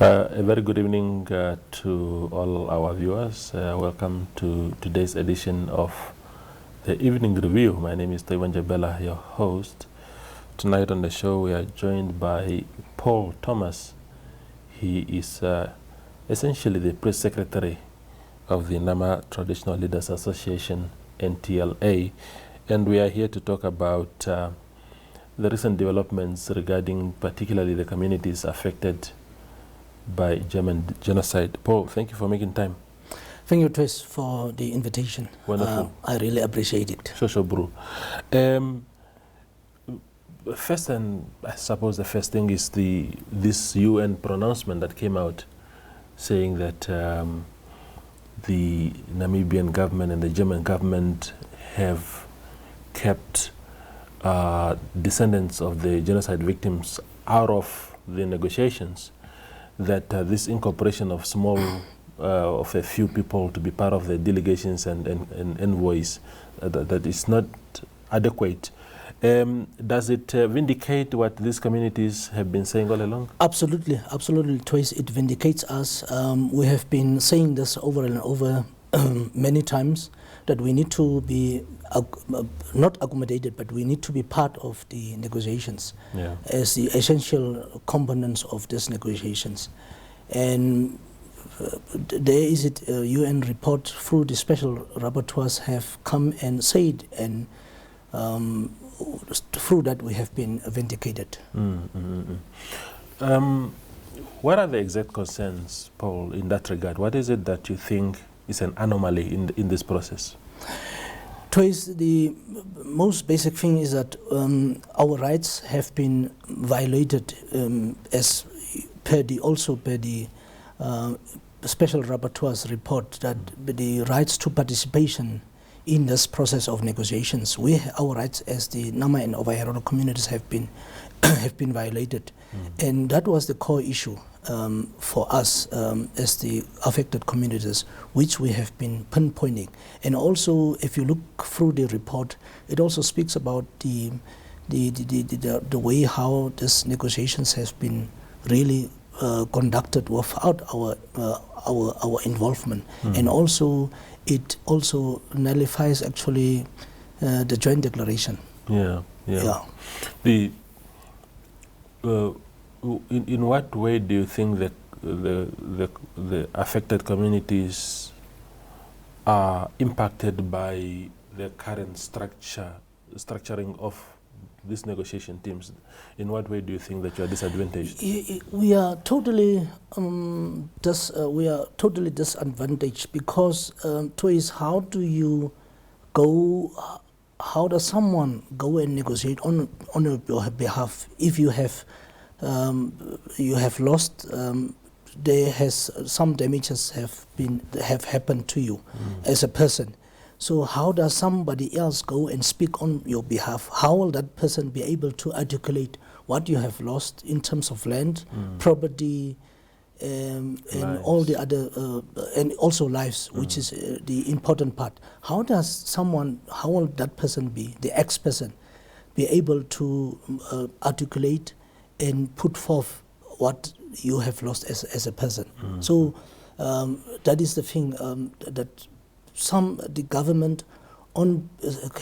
A very good evening to all our viewers. Welcome to today's edition of the Evening Review. My name is Toivan Jabela, your host. Tonight on the show we are joined by Paul Thomas. He is essentially the press secretary of the Nama Traditional Leaders Association, NTLA, and we are here to talk about the recent developments regarding particularly the communities affected by German genocide. Paul, thank you for making time. Thank you, Tris, for the invitation. Wonderful. I really appreciate it. Sure, bro. First, and I suppose the first thing is this UN pronouncement that came out saying that the Namibian government and the German government have kept descendants of the genocide victims out of the negotiations, that this incorporation of of a few people to be part of the delegations and envoys, that is not adequate. Does it vindicate what these communities have been saying all along? Absolutely, absolutely, Twice. It vindicates us. We have been saying this over and over many times, that we need to be not accommodated, but we need to be part of the negotiations as the essential components of these negotiations. And there is a UN report through the special rapporteurs have come and said, and through that we have been vindicated. What are the exact concerns, Paul, in that regard? What is it that you think is an anomaly in this process? Twice, the most basic thing is that our rights have been violated, as per the special rapporteur's report, that the rights to participation in this process of negotiations, our rights as the Nama and Ovaherero communities have been violated, and that was the core issue for us as the affected communities, which we have been pinpointing. And also, if you look through the report, it also speaks about the way how these negotiations have been really conducted without our involvement, and also it also nullifies actually the joint declaration. In what way do you think that the affected communities are impacted by the current structuring of these negotiation teams? In what way do you think that you are disadvantaged? We are totally disadvantaged, because how do you go? How does someone go and negotiate on your behalf if you have lost? There has some damages have happened to you as a person. So how does somebody else go and speak on your behalf? How will that person be able to articulate what you have lost in terms of land, property, and all the other, and also lives, which is the important part? How will that person the ex-person, be able to articulate and put forth what you have lost as a person? So that is the thing, that the government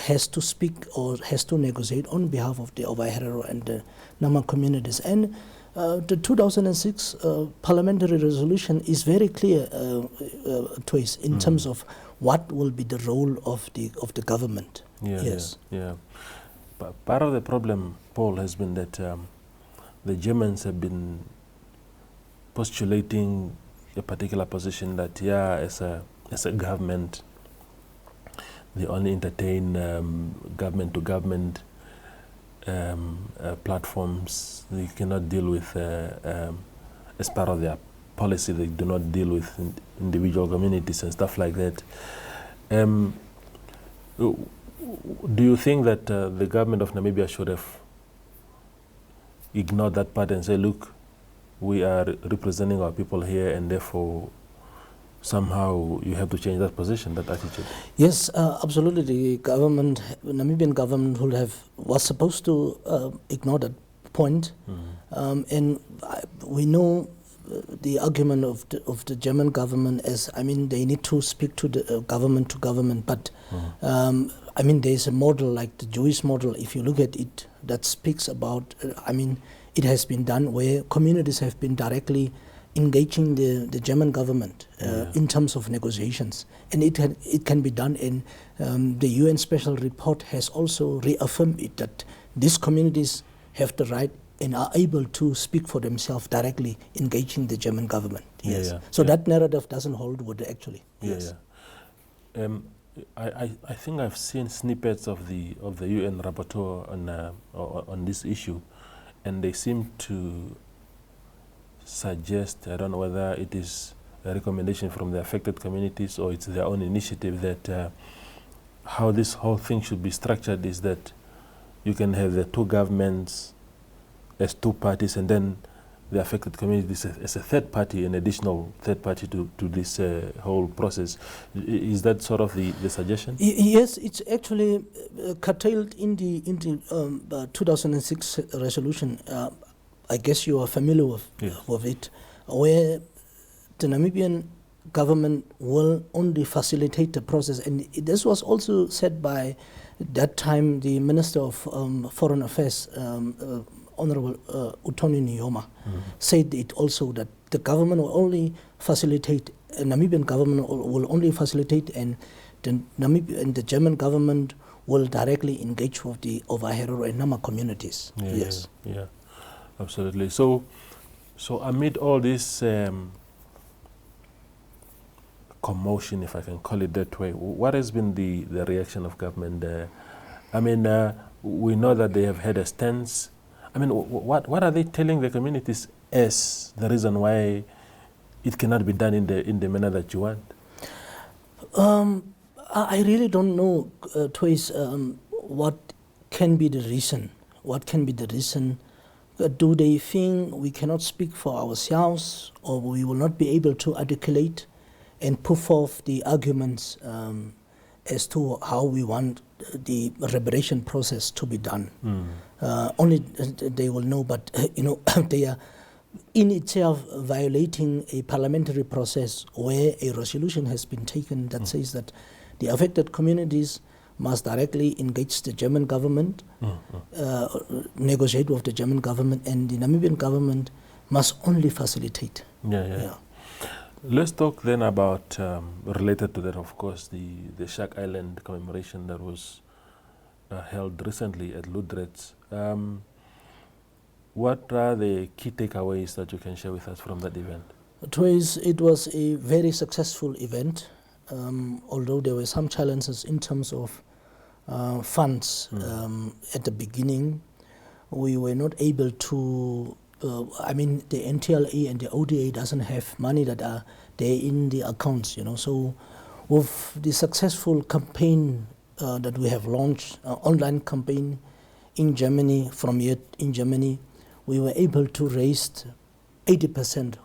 has to speak or has to negotiate on behalf of the Ovaherero and the Nama communities. And the 2006 parliamentary resolution is very clear, Twice, in terms of what will be the role of the government. But part of the problem, Paul, has been that the Germans have been postulating a particular position that as a government, they only entertain government-to-government platforms. They cannot deal with, as part of their policy, they do not deal with individual communities and stuff like that. Do you think that the government of Namibia should have ignored that part and say, look, we are representing our people here, and therefore somehow you have to change that position, that attitude? Yes, absolutely. The Namibian government was supposed to ignore that point. And we know the argument of the German government as, I mean, they need to speak to the government, but I mean, there's a model like the Jewish model, if you look at it, that speaks about, I mean, it has been done where communities have been directly engaging the German government in terms of negotiations. And it can be done, and the UN special report has also reaffirmed it, that these communities have the right and are able to speak for themselves directly, engaging the German government. Yes. So that narrative doesn't hold water, actually. Yes. I think I've seen snippets of the UN rapporteur on this issue, and they seem to suggest, I don't know whether it is a recommendation from the affected communities or it's their own initiative, that how this whole thing should be structured is that you can have the two governments as two parties, and then the affected communities as a third party, an additional third party to this whole process. Is that sort of the suggestion? Yes, it's actually curtailed in the 2006 resolution. I guess you are familiar with it, where the Namibian government will only facilitate the process. And this was also said by that time the Minister of Foreign Affairs, Honorable Utoni Nyoma, said it also, that the government will only facilitate, Namibian government will only facilitate, and the German government will directly engage with the Ovahero and Nama communities. Yeah, absolutely. So amid all this commotion, if I can call it that way, what has been the reaction of government? I mean, we know that they have had a stance. I mean, what are they telling the communities as the reason why it cannot be done in the manner that you want? I really don't know, Twice, what can be the reason. What can be the reason? Do they think we cannot speak for ourselves, or we will not be able to articulate and put forth the arguments as to how we want the reparation process to be done? Only they will know, but they are in itself violating a parliamentary process where a resolution has been taken that says that the affected communities must directly engage the German government, negotiate with the German government, and the Namibian government must only facilitate. Let's talk then about, related to that, of course, the Shark Island commemoration that was held recently at Ludretz. What are the key takeaways that you can share with us from that event? It was a very successful event, although there were some challenges in terms of funds. At the beginning, we were not able to, I mean, the NTLA and the ODA doesn't have money that are there in the accounts, So with the successful campaign that we have launched, online campaign in Germany, from here in Germany, we were able to raise 80%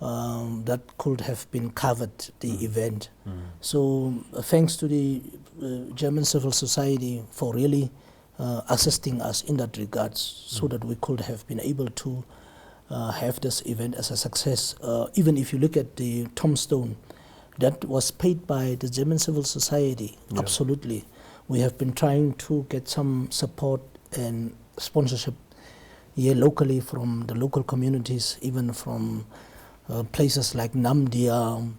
that could have been covered the event. So thanks to the German civil society for really assisting us in that regard, so that we could have been able to have this event as a success. Even if you look at the tombstone, that was paid by the German civil society. Absolutely. We have been trying to get some support and sponsorship here locally from the local communities, even from places like Namdia,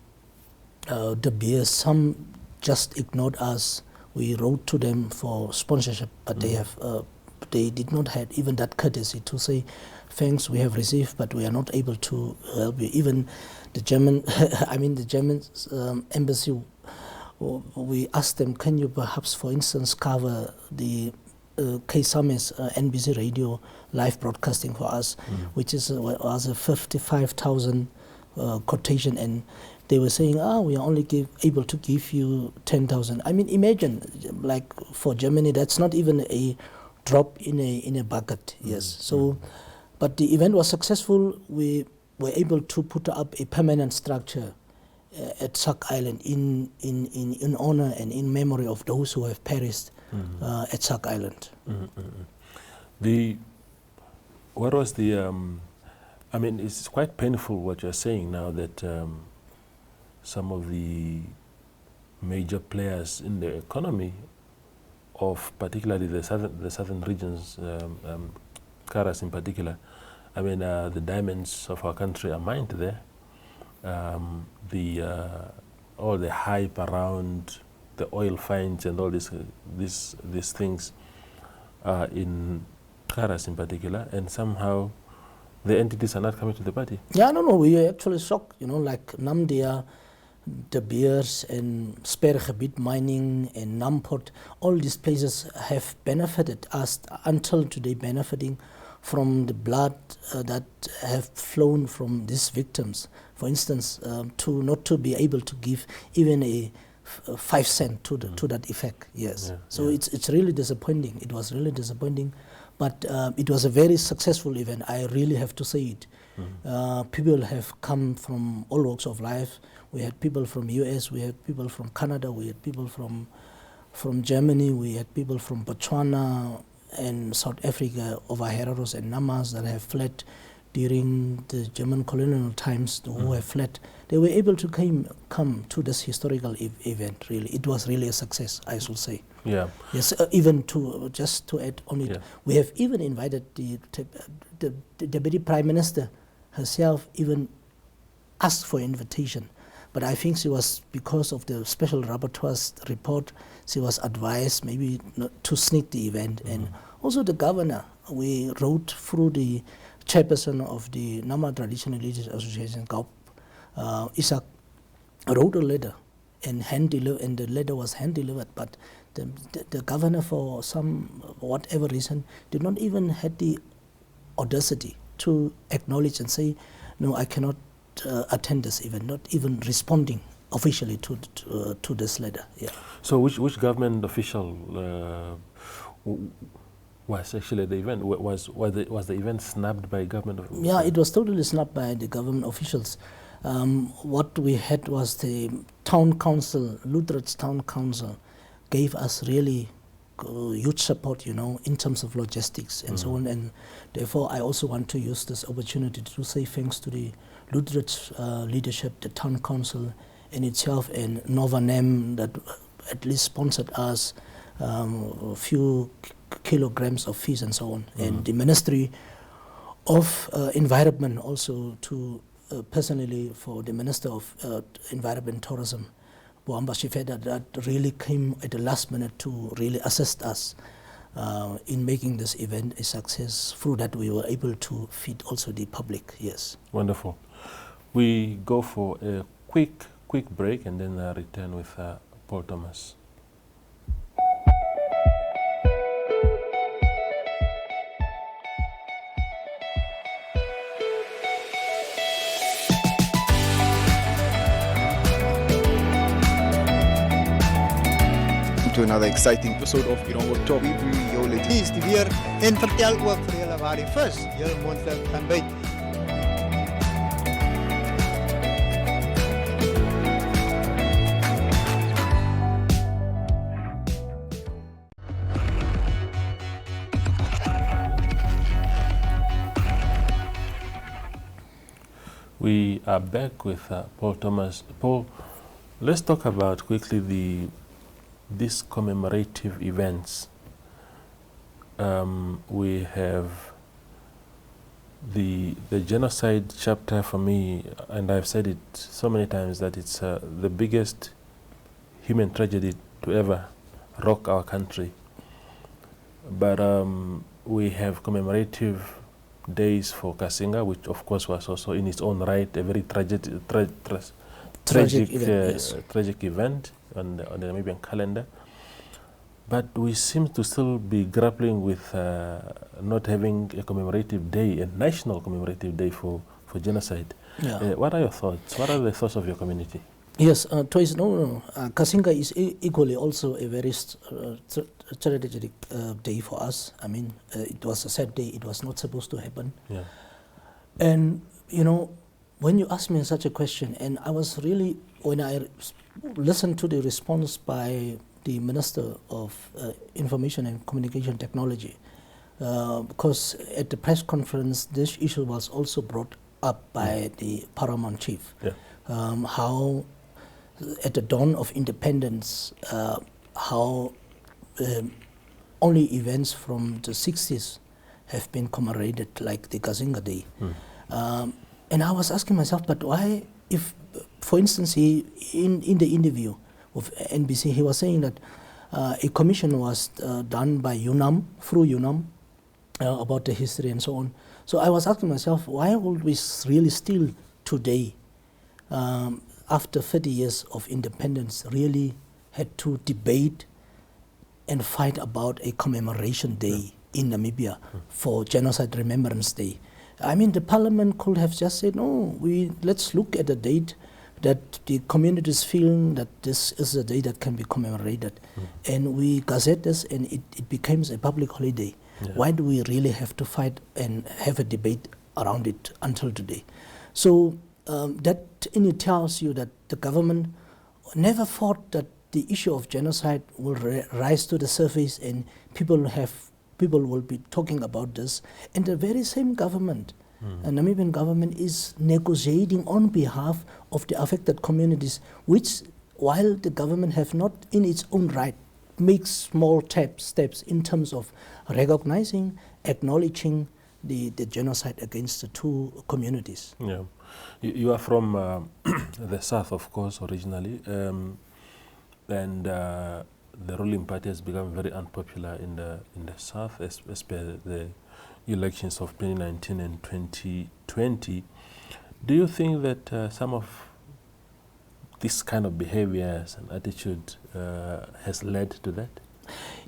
De Beers. Some just ignored us. We wrote to them for sponsorship, but they did not have even that courtesy to say, thanks, we have received, but we are not able to help you. Even the German, the German embassy, we asked them, can you perhaps, for instance, cover the K-Summits NBC radio live broadcasting for us, which was a 55,000 quotation, and they were saying, we are only able to give you 10,000. I mean, imagine, like for Germany, that's not even a drop in a bucket. So, but the event was successful. We were able to put up a permanent structure at Shark Island in honor and in memory of those who have perished at Shark Island. What was the I mean, it's quite painful what you're saying now, that some of the major players in the economy of particularly the southern regions, Karas in particular, I mean, the diamonds of our country are mined there. All the hype around the oil finds and all these things in Karas in particular, and somehow the entities are not coming to the party. Yeah, I don't know. We are actually shocked, like Namdea, De Beers and Spergebied mining and Namport. All these places have benefited us until today, benefiting from the blood that have flown from these victims. For instance, not to be able to give even a 5 cent to that effect. Yes. Yeah, so yeah. It's really disappointing. It was really disappointing, but it was a very successful event. I really have to say it. People have come from all walks of life. We had people from US, we had people from Canada, we had people from Germany, we had people from Botswana and South Africa, over Hereros and Namas that have fled during the German colonial times, who have fled. They were able to come to this historical event, really. It was really a success, I should say. Yeah. Yes, even just to add on it, we have even invited the Deputy Prime Minister herself, even asked for invitation. But I think she was, because of the special rapporteur's report, she was advised maybe not to sneak the event. And also the governor, we wrote through the chairperson of the Nama Traditional Religious Association, Gaup, Isaac, wrote a letter and the letter was hand-delivered. But the governor, for whatever reason, did not even have the audacity to acknowledge and say, no, I cannot attend this event, not even responding officially to this letter. Yeah. So which government official was actually at the event? Was the event snubbed by government officials? Yeah, it was totally snubbed by the government officials. What we had was the town council, Lutheran's town council, gave us really huge support, in terms of logistics and so on. And therefore, I also want to use this opportunity to say thanks to the Lutheran's leadership, the town council in itself, and Nova Nem that at least sponsored us a few kilograms of fish and so on. And the Ministry of Environment also, to personally for the Minister of Environment and Tourism, Boamba Shifeda, that really came at the last minute to really assist us in making this event a success. Through that, we were able to feed also the public. Yes. Wonderful. We go for a quick break and then return with Paul Thomas. To another exciting episode of Irongo Talk. We bring jou lees die weer en vertel ook vir julle waar die vis julle mondstuk gaan byt. We are back with Paul Thomas. Paul, let's talk about quickly these commemorative events. We have the genocide chapter. For me, and I've said it so many times, that it's the biggest human tragedy to ever rock our country. But we have commemorative days for Cassinga, which of course was also in its own right a very tragic event on the Namibian calendar. But we seem to still be grappling with not having a commemorative day, a national commemorative day for genocide. Yeah. What are your thoughts? What are the thoughts of your community? Yes, twice. No. Cassinga is equally also a very strategic day for us. I mean, it was a sad day. It was not supposed to happen. Yeah. And, when you ask me such a question, and I was really, when I listened to the response by the Minister of Information and Communication Technology, because at the press conference, this issue was also brought up by the paramount chief. Yeah. How at the dawn of independence, how only events from the 60s have been commemorated, like the Cassinga Day. And I was asking myself, but why, if, for instance, in the interview with NBC, he was saying that a commission was done by UNAM, through UNAM, about the history and so on. So I was asking myself, why would we really still today, after 30 years of independence, really had to debate and fight about a commemoration day in Namibia for Genocide Remembrance Day? I mean, the parliament could have just said, no, let's look at a date that the communities feel that this is a day that can be commemorated. And we gazette this and it becomes a public holiday. Yeah. Why do we really have to fight and have a debate around it until today? So that in it tells you that the government never thought that the issue of genocide will rise to the surface and people will be talking about this. And the very same government, the Namibian government, is negotiating on behalf of the affected communities, which, while the government have not in its own right make small steps in terms of recognizing, acknowledging the genocide against the two communities. Yeah, you are from the south, of course, originally, and the ruling party has become very unpopular in the south, as per the elections of 2019 and 2020. Do you think that some of this kind of behaviors and attitude has led to that?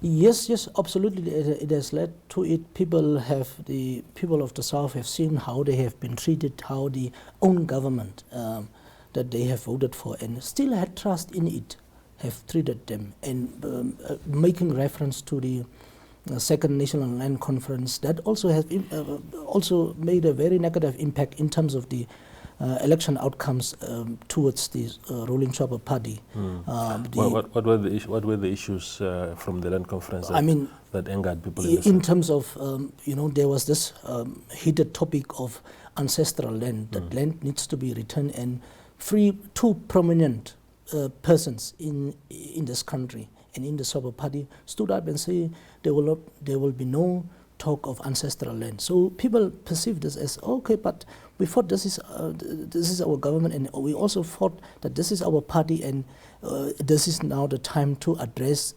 Yes, absolutely. It has led to it. The people of the South have seen how they have been treated, how the own government that they have voted for and still had trust in it have treated them. And making reference to the Second National Land Conference, that also has also made a very negative impact in terms of the election outcomes towards the ruling Shadow Party. What were the issues from the land conference that angered people? In terms of, there was this heated topic of ancestral land, that land needs to be returned, and two prominent persons in this country and in the Shadow Party stood up and say there will be no talk of ancestral land. So people perceive this as, okay, but we thought this is our government, and we also thought that this is our party, and this is now the time to address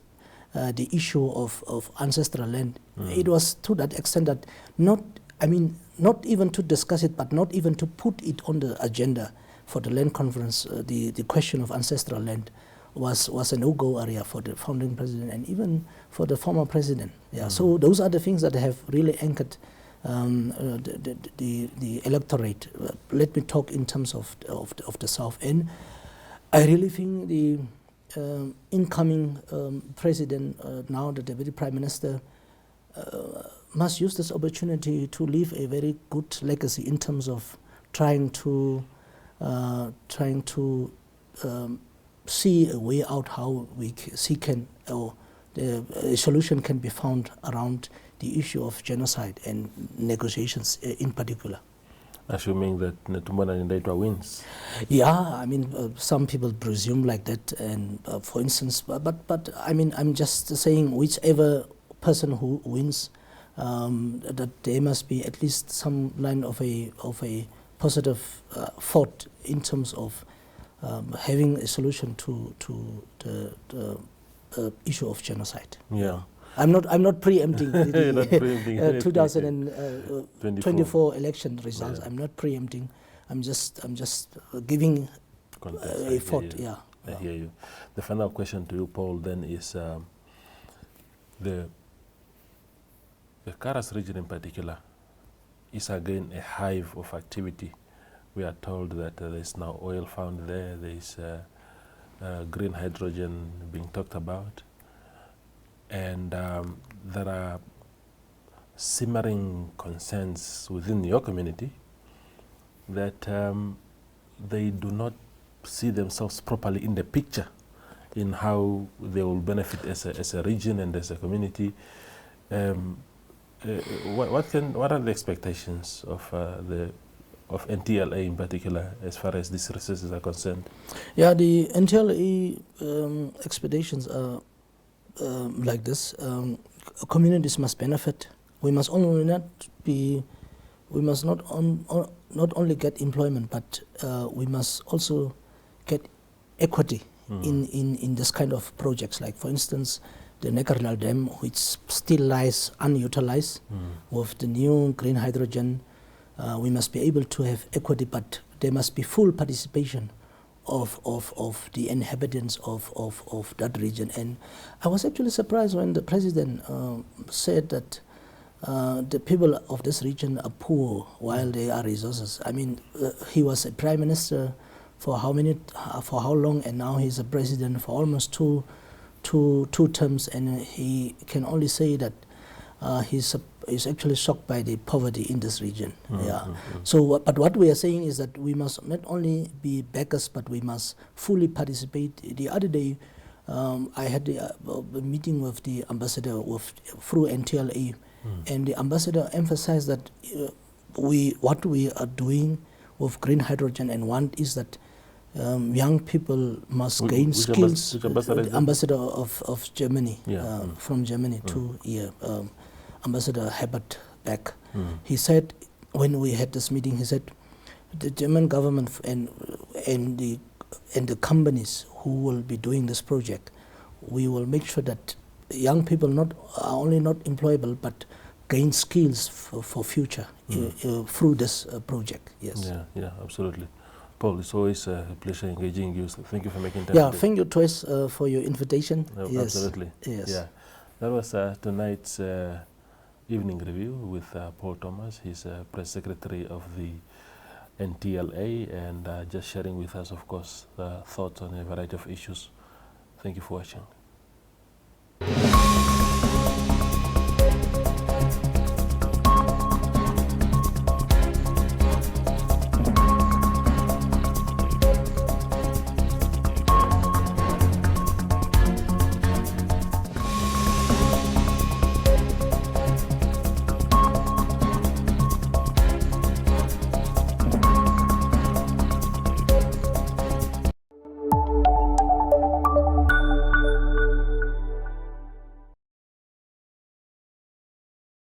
the issue of ancestral land. It was to that extent that not even to discuss it, but not even to put it on the agenda for the land conference. The question of ancestral land was a no-go area for the founding president and even for the former president. Yeah, so those are the things that have really anchored the electorate. Let me talk in terms of the South. And I really think the incoming president, now the deputy prime minister, must use this opportunity to leave a very good legacy in terms of trying to see a way out how a solution can be found around the issue of genocide and negotiations in particular. Assuming that Netumbo Ndaitwah wins. Yeah, some people presume like that, and for instance, but I'm just saying whichever person who wins, that there must be at least some line of a positive thought in terms of having a solution to the issue of genocide. Yeah, I'm not preempting the 2024 election results. Yeah. I'm not preempting. I'm just giving a thought. Yeah, I hear you. The final question to you, Paul, then is the Karas region in particular is again a hive of activity. We are told that there is now oil found there. There is green hydrogen being talked about, and there are simmering concerns within your community that they do not see themselves properly in the picture in how they will benefit as a region and as a community. what are the expectations of NTLA in particular as far as these resources are concerned? Yeah, the NTLA expectations are like this. Communities must benefit. We must not only get employment, but we must also get equity in this kind of projects. Like, for instance, the Neckarnal Dam, which still lies unutilized. With the new green hydrogen, we must be able to have equity, but there must be full participation of the inhabitants of that region. And I was actually surprised when the president said that the people of this region are poor while they are resources. I mean, he was a prime minister for how long, and now he's a president for almost two terms, and he can only say that he's actually shocked by the poverty in this region. So, but what we are saying is that we must not only be backers, but we must fully participate. The other day, I had a meeting with the ambassador through NTLA, and the ambassador emphasized that what we are doing with green hydrogen and one is that young people must gain skills. The ambassador of Germany, from Germany to here, Ambassador Herbert Beck. He said, when we had this meeting, he said, the German government and the companies who will be doing this project, we will make sure that young people are only not employable, but gain skills for future through this project. Yes. Yeah, absolutely. Paul, it's always a pleasure engaging you. So thank you for making time. Yeah, thank you twice for your invitation. Yes. Absolutely. Yes. Yeah, that was tonight's evening review with Paul Thomas. He's press secretary of the NTLA, and just sharing with us, of course, thoughts on a variety of issues. Thank you for watching.